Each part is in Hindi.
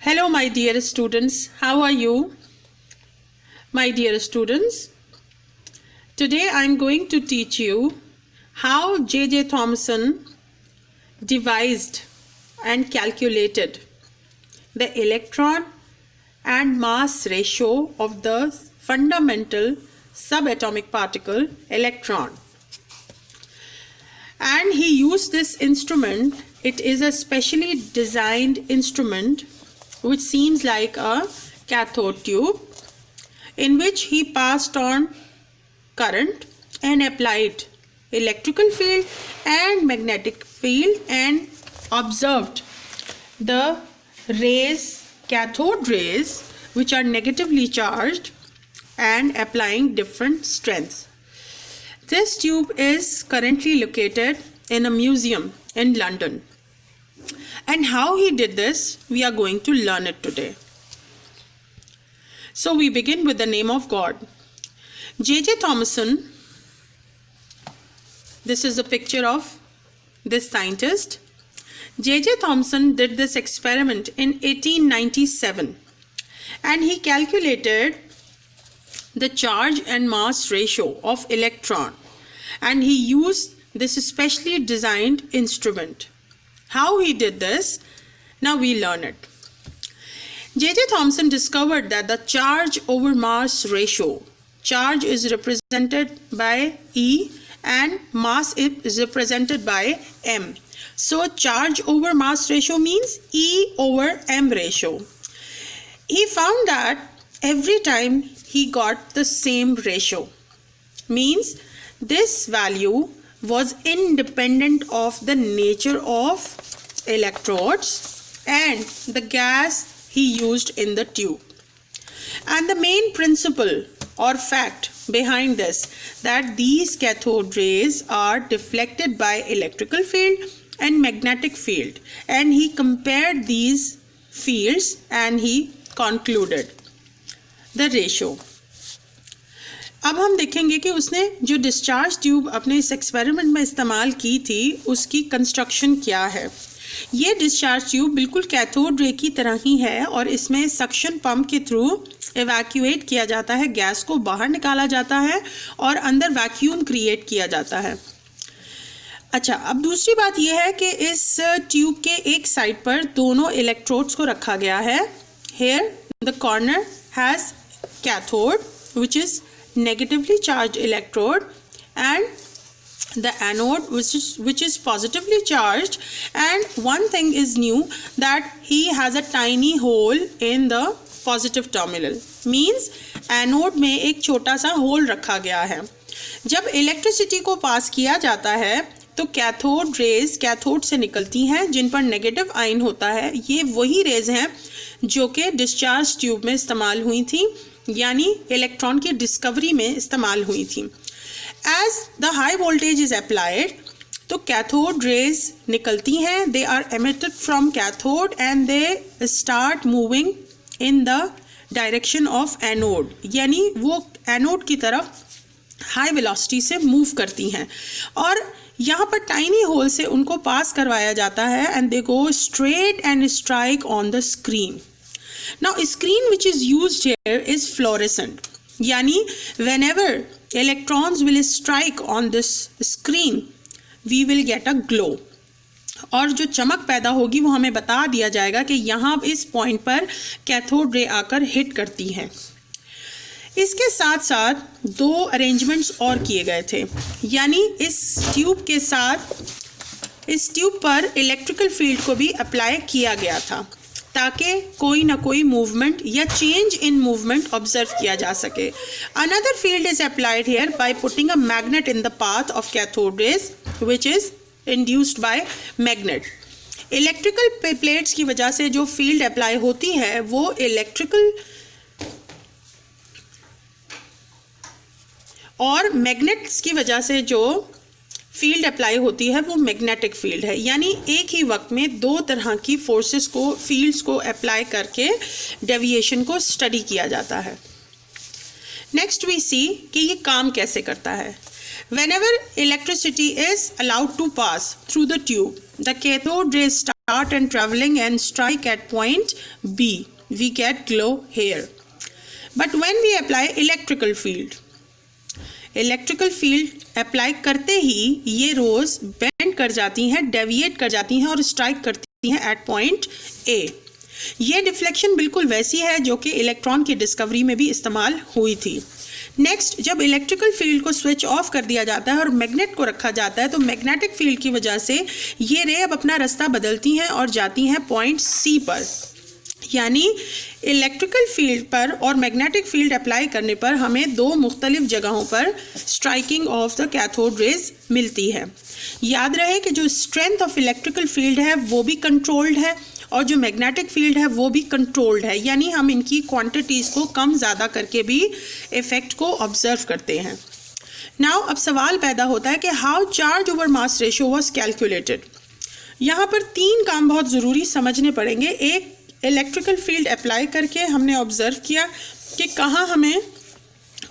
Hello, my dear students. How are you? My dear students, today I am going to teach you how J.J. Thomson devised and calculated the electron and mass ratio of the fundamental subatomic particle electron. And he used this instrument. It is a specially designed instrument which seems like a cathode tube, in which he passed on current and applied electrical field and magnetic field and observed the rays, cathode rays, which are negatively charged and applying different strengths. This tube is currently located in a museum in London. And how he did this, we are going to learn it today. So we begin with the name of God. J.J. Thomson, this is a picture of this scientist. J.J. Thomson did this experiment in 1897 and he calculated the charge and mass ratio of electron, and he used this specially designed instrument. How he did this? Now we learn it. J.J. Thomson discovered that the charge over mass ratio, charge is represented by E and mass is represented by M. So charge over mass ratio means E over M ratio. He found that every time he got the same ratio, means this value was independent of the nature of electrodes and the gas he used in the tube. And the main principle or fact behind this, that these cathode rays are deflected by electrical field and magnetic field, and he compared these fields and he concluded the ratio. अब हम देखेंगे कि उसने जो डिस्चार्ज ट्यूब अपने इस एक्सपेरिमेंट में इस्तेमाल की थी उसकी कंस्ट्रक्शन क्या है। ये डिस्चार्ज ट्यूब बिल्कुल कैथोड रे की तरह ही है और इसमें सक्शन पंप के थ्रू एवैक्यूएट किया जाता है, गैस को बाहर निकाला जाता है और अंदर वैक्यूम क्रिएट किया जाता है। अच्छा, अब दूसरी बात यह है कि इस ट्यूब के एक साइड पर दोनों इलेक्ट्रोड्स को रखा गया है। Here the corner has cathode which is negatively charged electrode and the anode which is positively charged, and one thing is new, that he has a tiny hole in the positive terminal, means anode में एक छोटा सा होल रखा गया है। जब इलेक्ट्रिसिटी को पास किया जाता है तो कैथोड रेज कैथोड से निकलती हैं जिन पर नेगेटिव आयन होता है। ये वही रेज हैं जो कि डिस्चार्ज ट्यूब में इस्तेमाल हुई थी, यानी इलेक्ट्रॉन की डिस्कवरी में इस्तेमाल हुई थी। As the high voltage is applied, तो कैथोड रेज निकलती हैं, they are emitted from cathode and they start moving in the direction of anode, यानी वो एनोड की तरफ हाई वेलोसिटी से मूव करती हैं और यहाँ पर टाइनी होल से उनको पास करवाया जाता है and they go straight and strike on the screen. Now, screen which is used here is fluorescent. यानी whenever electrons will strike on this screen, we will get a glow. और जो चमक पैदा होगी वो हमें बता दिया जाएगा कि यहाँ इस पॉइंट पर कैथोड रे आकर हिट करती हैं. इसके साथ साथ दो अरेंजमेंट्स और किए गए थे, यानी इस ट्यूब के साथ इस ट्यूब पर इलेक्ट्रिकल फील्ड को भी अप्लाई किया गया था ताकि कोई ना कोई मूवमेंट या चेंज इन मूवमेंट ऑब्जर्व किया जा सके. Another field is applied here by putting a magnet in the path of cathode rays which is induced by magnet. Electrical plates की वजह से जो फील्ड अप्लाई होती है वो इलेक्ट्रिकल और मैग्नेट्स की वजह से जो फील्ड अप्लाई होती है वो मैग्नेटिक फील्ड है, यानी एक ही वक्त में दो तरह की फोर्सेस को फील्ड्स को अप्लाई करके डेविएशन को स्टडी किया जाता है. नेक्स्ट वी सी कि ये काम कैसे करता है. Whenever electricity is allowed to pass through the tube, the cathode rays start start and traveling and strike at point B. We get glow here. But when we apply electrical field, electrical field apply करते ही ये रोज बेंड कर जाती हैं, डेविएट कर जाती हैं और स्ट्राइक करती हैं एट पॉइंट ए। ये डिफ्लेक्शन बिल्कुल वैसी है जो कि इलेक्ट्रॉन की डिस्कवरी में भी इस्तेमाल हुई थी। नेक्स्ट, जब इलेक्ट्रिकल फील्ड को स्विच ऑफ कर दिया जाता है और मैग्नेट को रखा जाता है तो मैग्नेटिक फील्ड की वजह से ये रे अब अपना रास्ता बदलती हैं और जाती हैं पॉइंट सी पर। यानी इलेक्ट्रिकल फील्ड पर और मैग्नेटिक फील्ड अप्लाई करने पर हमें दो मुख्तलिफ जगहों पर striking off the cathode rays मिलती है। याद रहे कि जो स्ट्रेंथ ऑफ इलेक्ट्रिकल फील्ड है वो भी कंट्रोल्ड है और जो मैग्नेटिक फील्ड है वो भी कंट्रोल्ड है, यानी हम इनकी क्वांटिटीज़ को कम ज़्यादा करके भी इफ़ेक्ट को ऑब्जर्व करते हैं। नाउ अब सवाल पैदा होता है कि how charge over mass ratio was calculated. यहाँ पर तीन काम बहुत ज़रूरी समझने पड़ेंगे। एक, इलेक्ट्रिकल फील्ड अप्लाई करके हमने ऑब्जर्व किया कि कहाँ हमें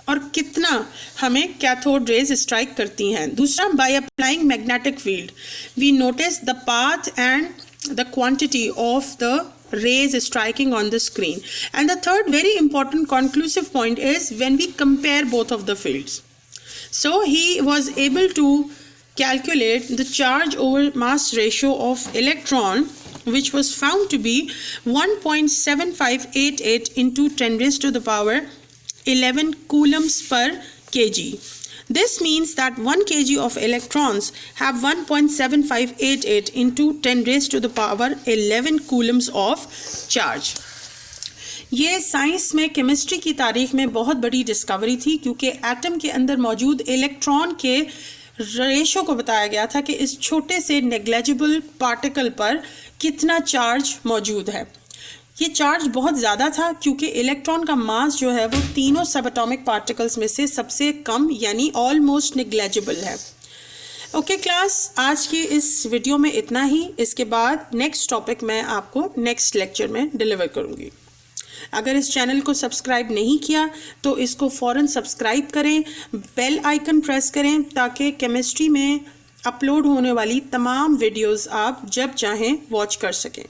और कितना हमें कैथोड रेज स्ट्राइक करती हैं। दूसरा, by applying magnetic field we notice the path and the quantity of the rays striking on the screen. And the third very important conclusive point is when we compare both of the fields. So he was able to calculate the charge over mass ratio of electron, which was found to be 1.7588 into 10 raised to the power 11 coulombs per kg. This means that 1 kg of electrons have 1.7588 into 10 raised to the power 11 coulombs of charge. ये साइंस में केमिस्ट्री की तारीख में बहुत बड़ी डिस्कवरी थी, क्योंकि एटम के अंदर मौजूद इलेक्ट्रॉन के रेशो को बताया गया था कि इस छोटे से नेग्लेजिबल पार्टिकल पर कितना चार्ज मौजूद है। ये चार्ज बहुत ज़्यादा था क्योंकि इलेक्ट्रॉन का मास जो है वो तीनों सब एटॉमिक पार्टिकल्स में से सबसे कम यानी ऑलमोस्ट नेग्लेजिबल है। ओके क्लास, आज की इस वीडियो में इतना ही। इसके बाद नेक्स्ट टॉपिक मैं आपको नेक्स्ट लेक्चर में डिलीवर करूँगी। अगर इस चैनल को सब्सक्राइब नहीं किया तो इसको फ़ौरन सब्सक्राइब करें, बेल आइकन प्रेस करें ताकि केमिस्ट्री में अपलोड होने वाली तमाम वीडियोज़ आप जब चाहें वॉच कर सकें।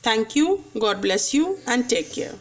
Thank you, God bless you and take care.